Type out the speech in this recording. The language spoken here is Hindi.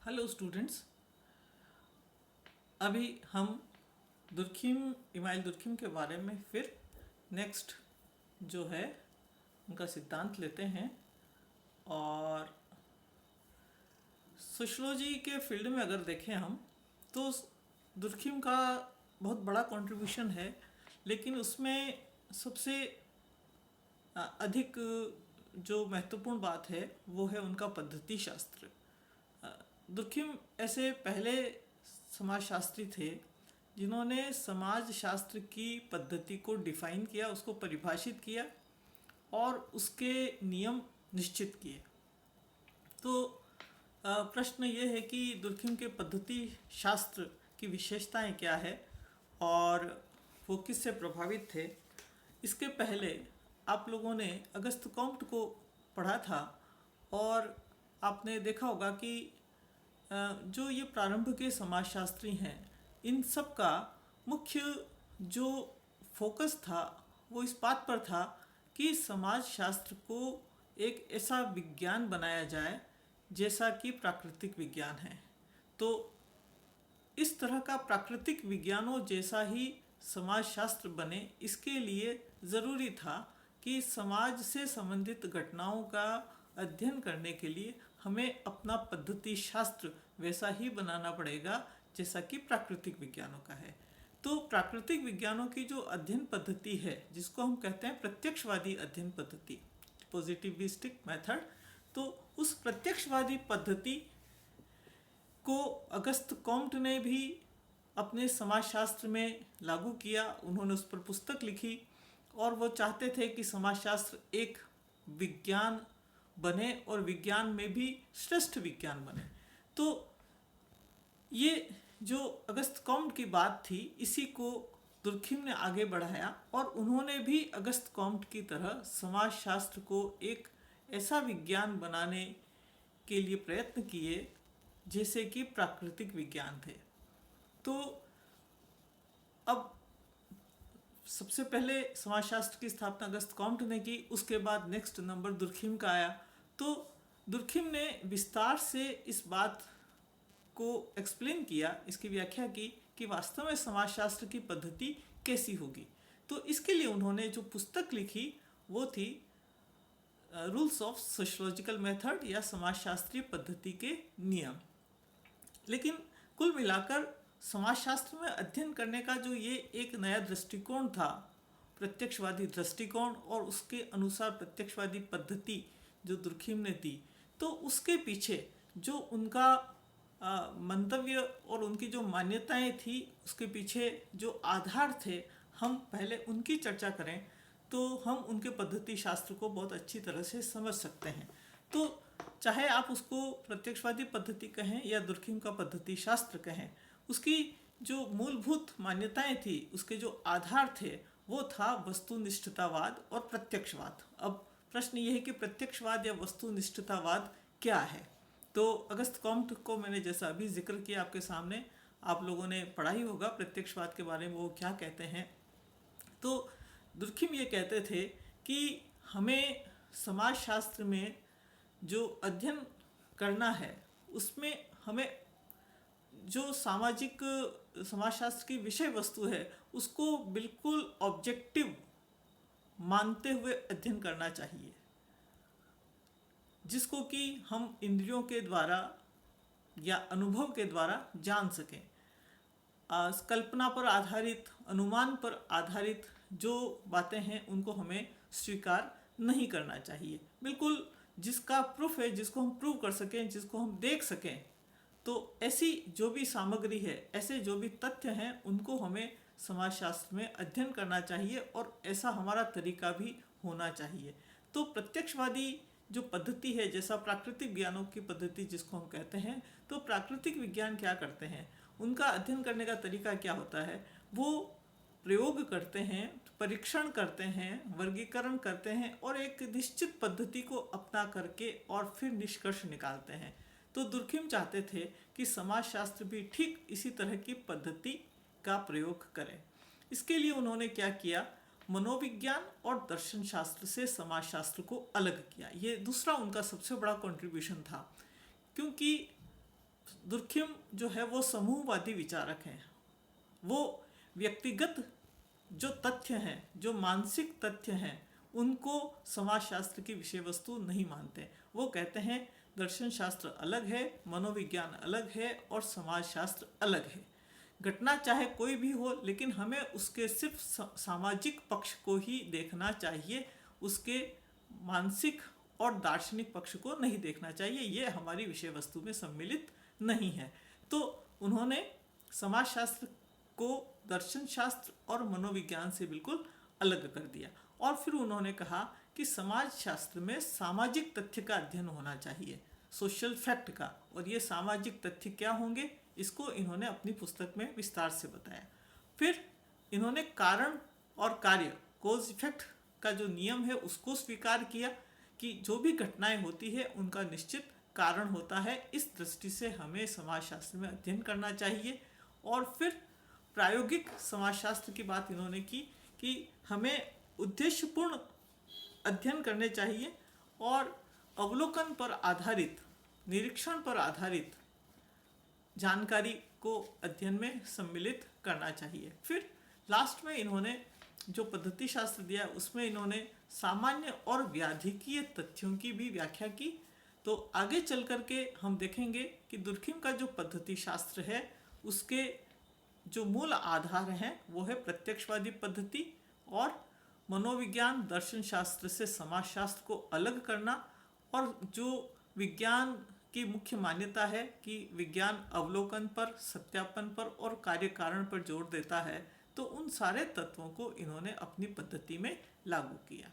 Hello students. अभी हम दुर्खिम इमाइल दुर्खिम के बारे में फिर नेक्स्ट जो है उनका सिद्धांत लेते हैं। और सोशोलॉजी के फील्ड में अगर देखें हम तो दुर्खिम का बहुत बड़ा कंट्रीब्यूशन है, लेकिन उसमें सबसे अधिक जो महत्वपूर्ण बात है वो है उनका पद्धति शास्त्र। दुर्खिम ऐसे पहले समाजशास्त्री थे जिन्होंने समाज शास्त्र की पद्धति को डिफाइन किया, उसको परिभाषित किया और उसके नियम निश्चित किए। तो प्रश्न ये है कि दुर्खिम के पद्धति शास्त्र की विशेषताएं क्या है और वो किससे प्रभावित थे। इसके पहले आप लोगों ने अगस्त कॉम्ट को पढ़ा था और आपने देखा होगा कि जो ये प्रारंभ के समाजशास्त्री हैं इन सब का मुख्य जो फोकस था वो इस बात पर था कि समाज शास्त्र को एक ऐसा विज्ञान बनाया जाए जैसा कि प्राकृतिक विज्ञान है। तो इस तरह का प्राकृतिक विज्ञानों जैसा ही समाजशास्त्र बने, इसके लिए ज़रूरी था कि समाज से संबंधित घटनाओं का अध्ययन करने के लिए हमें अपना पद्धति शास्त्र वैसा ही बनाना पड़ेगा जैसा कि प्राकृतिक विज्ञानों का है। तो प्राकृतिक विज्ञानों की जो अध्ययन पद्धति है जिसको हम कहते हैं प्रत्यक्षवादी अध्ययन पद्धति, पॉजिटिविस्टिक मेथड, तो उस प्रत्यक्षवादी पद्धति को अगस्त कॉम्ट ने भी अपने समाजशास्त्र में लागू किया। उन्होंने उस पर पुस्तक लिखी और वो चाहते थे कि समाजशास्त्र एक विज्ञान बने और विज्ञान में भी श्रेष्ठ विज्ञान बने। तो ये जो अगस्त कॉम्ट की बात थी इसी को दुर्खिम ने आगे बढ़ाया और उन्होंने भी अगस्त कॉम्ट की तरह समाजशास्त्र को एक ऐसा विज्ञान बनाने के लिए प्रयत्न किए जैसे कि प्राकृतिक विज्ञान थे। तो अब सबसे पहले समाजशास्त्र की स्थापना अगस्त कॉम्ट ने की, उसके बाद नेक्स्ट नंबर दुर्खिम का आया। तो दुर्खिम ने विस्तार से इस बात को एक्सप्लेन किया, इसकी व्याख्या की कि वास्तव में समाजशास्त्र की पद्धति कैसी होगी। तो इसके लिए उन्होंने जो पुस्तक लिखी वो थी रूल्स ऑफ सोशियोलॉजिकल मेथड या समाजशास्त्रीय पद्धति के नियम। लेकिन कुल मिलाकर समाजशास्त्र में अध्ययन करने का जो ये एक नया दृष्टिकोण था, प्रत्यक्षवादी दृष्टिकोण, और उसके अनुसार प्रत्यक्षवादी पद्धति जो दुर्खिम ने दी, तो उसके पीछे जो उनका मंतव्य और उनकी जो मान्यताएं थी उसके पीछे जो आधार थे, हम पहले उनकी चर्चा करें तो हम उनके पद्धति शास्त्र को बहुत अच्छी तरह से समझ सकते हैं। तो चाहे आप उसको प्रत्यक्षवादी पद्धति कहें या दुर्खिम का पद्धति शास्त्र कहें, उसकी जो मूलभूत मान्यताएं थी, उसके जो आधार थे, वो था वस्तुनिष्ठतावाद और प्रत्यक्षवाद। अब प्रश्न ये है कि प्रत्यक्षवाद या वस्तुनिष्ठतावाद क्या है। तो अगस्त कॉम्ट को मैंने जैसा अभी जिक्र किया आपके सामने, आप लोगों ने पढ़ा ही होगा प्रत्यक्षवाद के बारे में वो क्या कहते हैं। तो दुर्खिम ये कहते थे कि हमें समाजशास्त्र में जो अध्ययन करना है उसमें हमें जो सामाजिक समाजशास्त्र की विषय वस्तु है उसको बिल्कुल ऑब्जेक्टिव मानते हुए अध्ययन करना चाहिए, जिसको कि हम इंद्रियों के द्वारा या अनुभव के द्वारा जान सकें। कल्पना पर आधारित, अनुमान पर आधारित जो बातें हैं उनको हमें स्वीकार नहीं करना चाहिए। बिल्कुल जिसका प्रूफ है, जिसको हम प्रूव कर सकें, जिसको हम देख सकें, तो ऐसी जो भी सामग्री है, ऐसे जो भी तथ्य हैं, उनको हमें समाजशास्त्र में अध्ययन करना चाहिए और ऐसा हमारा तरीका भी होना चाहिए। तो प्रत्यक्षवादी जो पद्धति है, जैसा प्राकृतिक विज्ञानों की पद्धति जिसको हम कहते हैं, तो प्राकृतिक विज्ञान क्या करते हैं, उनका अध्ययन करने का तरीका क्या होता है, वो प्रयोग करते हैं, परीक्षण करते हैं, वर्गीकरण करते हैं और एक निश्चित पद्धति को अपना करके और फिर निष्कर्ष निकालते हैं। तो दुर्खिम चाहते थे कि समाजशास्त्र भी ठीक इसी तरह की पद्धति का प्रयोग करें। इसके लिए उन्होंने क्या किया, मनोविज्ञान और दर्शन शास्त्र से समाजशास्त्र को अलग किया। ये दूसरा उनका सबसे बड़ा कंट्रीब्यूशन था, क्योंकि दुर्खिम जो है वो समूहवादी विचारक हैं। वो व्यक्तिगत जो तथ्य हैं, जो मानसिक तथ्य हैं, उनको समाजशास्त्र की विषय वस्तु नहीं मानते। वो कहते हैं दर्शन शास्त्र अलग है, मनोविज्ञान अलग है और समाजशास्त्र अलग है। घटना चाहे कोई भी हो, लेकिन हमें उसके सिर्फ सामाजिक पक्ष को ही देखना चाहिए, उसके मानसिक और दार्शनिक पक्ष को नहीं देखना चाहिए। ये हमारी विषय वस्तु में सम्मिलित नहीं है। तो उन्होंने समाजशास्त्र को दर्शन शास्त्र और मनोविज्ञान से बिल्कुल अलग कर दिया। और फिर उन्होंने कहा कि समाजशास्त्र में सामाजिक तथ्य का अध्ययन होना चाहिए, सोशल फैक्ट का। और ये सामाजिक तथ्य क्या होंगे, इसको इन्होंने अपनी पुस्तक में विस्तार से बताया। फिर इन्होंने कारण और कार्य, कोज इफेक्ट का जो नियम है उसको स्वीकार किया कि जो भी घटनाएं होती है उनका निश्चित कारण होता है। इस दृष्टि से हमें समाजशास्त्र में अध्ययन करना चाहिए। और फिर प्रायोगिक समाजशास्त्र की बात इन्होंने की कि हमें उद्देश्यपूर्ण अध्ययन करने चाहिए और अवलोकन पर आधारित, निरीक्षण पर आधारित जानकारी को अध्ययन में सम्मिलित करना चाहिए। फिर लास्ट में इन्होंने जो पद्धति शास्त्र दिया उसमें इन्होंने सामान्य और व्याधिकीय तथ्यों की भी व्याख्या की। तो आगे चल कर के हम देखेंगे कि दुर्खिम का जो पद्धति शास्त्र है उसके जो मूल आधार हैं वो है प्रत्यक्षवादी पद्धति और मनोविज्ञान दर्शन शास्त्र से समाजशास्त्र को अलग करना, और जो विज्ञान की मुख्य मान्यता है कि विज्ञान अवलोकन पर, सत्यापन पर और कार्य कारण पर जोर देता है। तो उन सारे तत्वों को इन्होंने अपनी पद्धति में लागू किया।